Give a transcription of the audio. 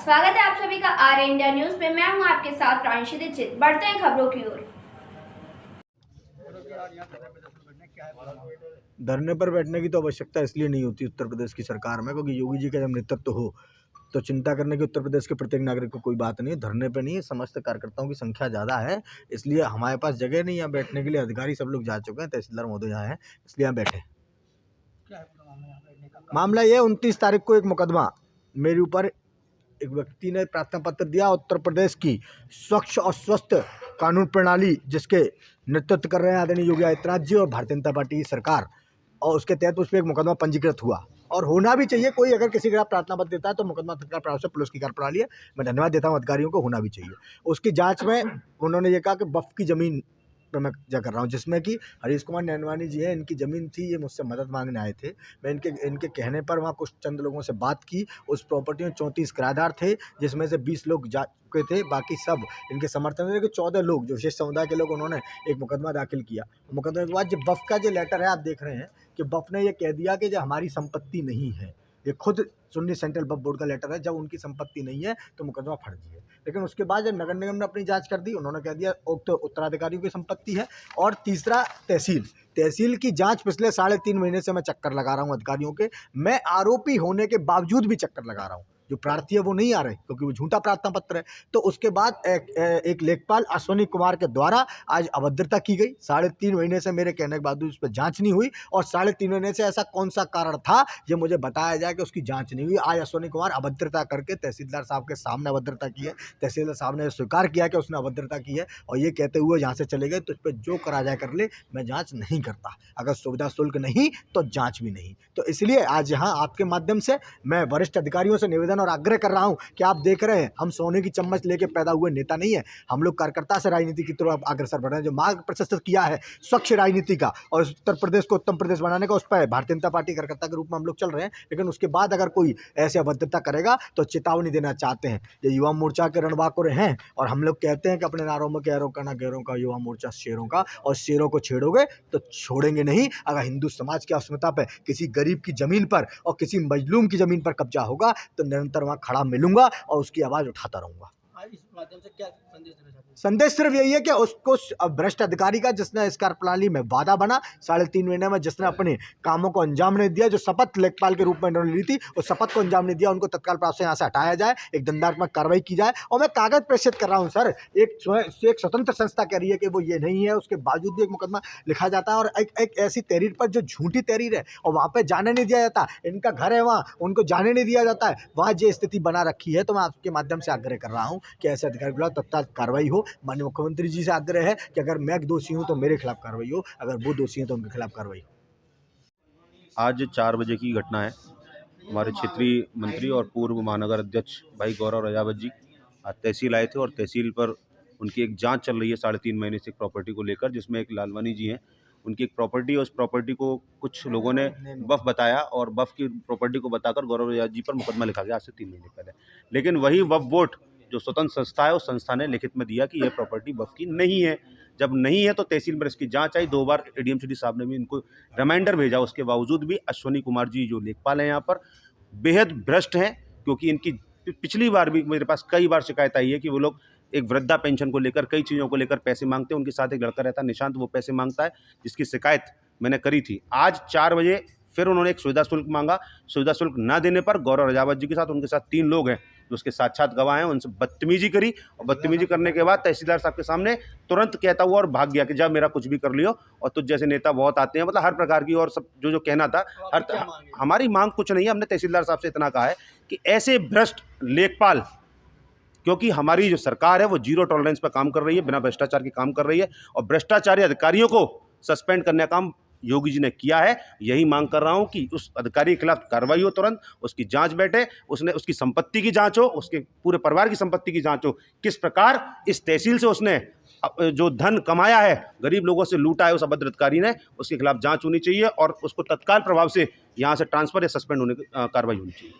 स्वागत है आप सभी का आर इंडिया न्यूज में। मैं हूं आपके साथ प्रांशी दीक्षित। बढ़ते हैं खबरों की ओर। धरने पर बैठने की तो आवश्यकता इसलिए नहीं होती उत्तर प्रदेश की सरकार में, क्योंकि योगी जी का जब नेतृत्व हो तो चिंता करने की उत्तर प्रदेश के प्रत्येक नागरिक को कोई बात नहीं है। धरने पे नहीं है, समस्त कार्यकर्ताओं की संख्या ज़्यादा है, इसलिए हमारे पास जगह नहीं है यहाँ बैठने के लिए। अधिकारी सब लोग जा चुके हैं, तहसीलदार महोदय यहाँ हैं, इसलिए यहाँ बैठे। मामला ये 29 तारीख को एक मुकदमा मेरे ऊपर एक व्यक्ति ने प्रार्थना पत्र दिया। उत्तर प्रदेश की स्वच्छ और स्वस्थ कानून प्रणाली जिसके नेतृत्व कर रहे हैं आदरणीय योगी आदित्यनाथ जी और भारतीय जनता पार्टी की सरकार, और उसके तहत उस पर एक मुकदमा पंजीकृत हुआ और होना भी चाहिए। कोई अगर किसी के खिलाफ प्रार्थना पत्र देता है तो मुकदमा तत्काल प्रभाव से पुलिस की कार्यप्रणाली है। मैं धन्यवाद देता हूं अधिकारियों को, होना भी चाहिए। उसकी जांच में उन्होंने ये कहा कि वक्फ की ज़मीन पर मैं जा कर रहा हूँ, जिसमें कि हरीश कुमार नैनवानी जी हैं, इनकी ज़मीन थी, ये मुझसे मदद मांगने आए थे। मैं इनके कहने पर वहाँ कुछ चंद लोगों से बात की। उस प्रॉपर्टी में 34 किराएदार थे, जिसमें से 20 लोग जा चुके थे, बाकी सब इनके समर्थन में। लेकिन 14 लोग जो विशेष समुदाय के लोग, उन्होंने एक मुकदमा दाखिल किया। मुकदमे के बाद जो वक्फ का जो लेटर है आप देख रहे हैं कि वक्फ ने ये कह दिया कि जो हमारी संपत्ति नहीं है, ये खुद सुन्नी सेंट्रल वक्फ बोर्ड का लेटर है, जब उनकी संपत्ति नहीं है तो मुकदमा फर्जी है। लेकिन उसके बाद जब नगर निगम ने अपनी जांच कर दी, उन्होंने कह दिया उक्त उत्तराधिकारियों की संपत्ति है। और तीसरा तहसील की जांच पिछले 3.5 महीने से मैं चक्कर लगा रहा हूं अधिकारियों के। मैं आरोपी होने के बावजूद भी चक्कर लगा रहा हूं। जो प्रार्थी है वो नहीं आ रहे क्योंकि वो झूठा प्रार्थना पत्र है। तो उसके बाद एक लेखपाल अश्विनी कुमार के द्वारा आज अभद्रता की गई। 3.5 महीने से मेरे कहने के बाद उस पर जांच नहीं हुई, और 3.5 महीने से ऐसा कौन सा कारण था ये मुझे बताया जाए कि उसकी जांच नहीं हुई। आज अश्विनी कुमार अभद्रता करके तहसीलदार साहब के सामने अभद्रता की है। तहसीलदार साहब ने स्वीकार किया कि उसने अभद्रता की है, और ये कहते हुए यहाँ से चले गए तो इस पर जो करा जाए कर ले, मैं जाँच नहीं करता। अगर सुविधा शुल्क नहीं तो जाँच भी नहीं। तो इसलिए आज यहाँ आपके माध्यम से मैं वरिष्ठ अधिकारियों से निवेदन और आग्रह कर रहा हूं कि आप देख रहे हैं, हम सोने की चम्मच लेके पैदा हुए नेता नहीं है। हम लोग कार्यकर्ता से राजनीति की तरफ अग्रसर बढ़ रहे हैं। जो मार्ग प्रशस्त किया है स्वच्छ राजनीति का और उत्तर प्रदेश को उत्तम प्रदेश बनाने का, उस पर भारतीय जनता पार्टी कार्यकर्ता के रूप में हम लोग चल रहे हैं। लेकिन उसके बाद अगर कोई ऐसे अभद्रता करेगा तो चेतावनी देना चाहते हैं। ये युवा मोर्चा के रणबांकुर हैं, और हम लोग कहते हैं कि अपने नारों में गैरों का ना गैरों का, युवा मोर्चा शेरों का, और शेरों को छेड़ोगे तो छोड़ेंगे नहीं। अगर हिंदू समाज की अस्मिता पर किसी गरीब की जमीन पर और किसी मजलूम की जमीन पर कब्जा होगा तो निरंतर वहां खड़ा मिलूंगा और उसकी आवाज उठाता रहूंगा। इस माध्यम से क्या संदेश देना चाहते हैं? संदेश सिर्फ यही है कि उसको भ्रष्ट अधिकारी का, जिसने इस कार्यप्रणाली में वादा बना 3.5 महीने में, जिसने अपने कामों को अंजाम नहीं दिया, जो शपथ लेखपाल के रूप में इन्होंने ली थी उस शपथ को अंजाम नहीं दिया, उनको तत्काल प्रभाव से यहाँ से हटाया जाए, एक दंडात्मक कार्रवाई की जाए। और मैं कागज प्रेषित कर रहा हूँ सर, एक स्वतंत्र संस्था कह रही है कि वो ये नहीं है, उसके बावजूद भी एक मुकदमा लिखा जाता है। और एक ऐसी तहरीर पर जो झूठी तहरीर है और वहाँ पर जाने नहीं दिया जाता, इनका घर है वहाँ, उनको जाने नहीं दिया जाता है, वहाँ जो स्थिति बना रखी है। तो मैं आपके माध्यम से आग्रह कर रहा हूँ कि ऐसे अधिकारी के खिलाफ तत्काल कार्रवाई हो। माननीय मुख्यमंत्री जी से आग्रह है कि अगर मैं दोषी हूं तो मेरे खिलाफ कार्रवाई हो, अगर वो दोषी हैं तो उनके खिलाफ कार्रवाई हो। आज 4 बजे की घटना है। हमारे क्षेत्रीय मंत्री और पूर्व महानगर अध्यक्ष भाई गौरव रजावत जी आज तहसील आए थे, और तहसील पर उनकी एक जांच चल रही है 3.5 महीने से एक प्रॉपर्टी को लेकर, जिसमें एक लालवानी जी हैं, उनकी एक प्रॉपर्टी है। उस प्रॉपर्टी को कुछ लोगों ने वफ बताया, और वफ की प्रॉपर्टी को बताकर गौरव रजावत जी पर मुकदमा लिखा गया आज से 3 महीने पहले। लेकिन वही वफ बोर्ड जो स्वतंत्र संस्था है, उस संस्था ने लिखित में दिया कि यह प्रॉपर्टी वफ की नहीं है। जब नहीं है तो तहसील में इसकी जांच आई। 2 बार एडीएम सिटी साहब ने भी इनको रिमाइंडर भेजा, उसके बावजूद भी अश्विनी कुमार जी जो लेखपाल हैं यहाँ पर बेहद भ्रष्ट हैं। क्योंकि इनकी पिछली बार भी मेरे पास कई बार शिकायत आई है कि वो लोग एक वृद्धा पेंशन को लेकर, कई चीज़ों को लेकर पैसे मांगते हैं। उनके साथ एक लड़का रहता है निशांत, वो पैसे मांगता है, जिसकी शिकायत मैंने करी थी। आज 4 बजे फिर उन्होंने एक सुविधा शुल्क मांगा। सुविधा शुल्क न देने पर गौरव रजावत जी के साथ उनके साथ 3 लोग हैं जो उसके साक्षात गवाह हैं, उनसे बदतमीजी करी, और बदतमीजी करने के बाद तहसीलदार साहब के सामने तुरंत कहता हुआ और भाग गया कि जब मेरा कुछ भी कर लियो, और तुझ जैसे नेता बहुत आते हैं। मतलब हर प्रकार की और सब जो कहना था। हमारी मांग कुछ नहीं है, हमने तहसीलदार साहब से इतना कहा है कि ऐसे भ्रष्ट लेखपाल, क्योंकि हमारी जो सरकार है वो जीरो टॉलरेंस पर काम कर रही है, बिना भ्रष्टाचार के काम कर रही है, और भ्रष्टाचारी अधिकारियों को सस्पेंड करने का काम योगी जी ने किया है। यही मांग कर रहा हूं कि उस अधिकारी के खिलाफ कार्रवाई हो, तुरंत उसकी जांच बैठे, उसकी संपत्ति की जांच हो, उसके पूरे परिवार की संपत्ति की जांच हो, किस प्रकार इस तहसील से उसने जो धन कमाया है, गरीब लोगों से लूटा है उस अभद्र अधिकारी ने, उसके खिलाफ जांच होनी चाहिए, और उसको तत्काल प्रभाव से यहाँ से ट्रांसफर या सस्पेंड होने की कार्रवाई होनी चाहिए।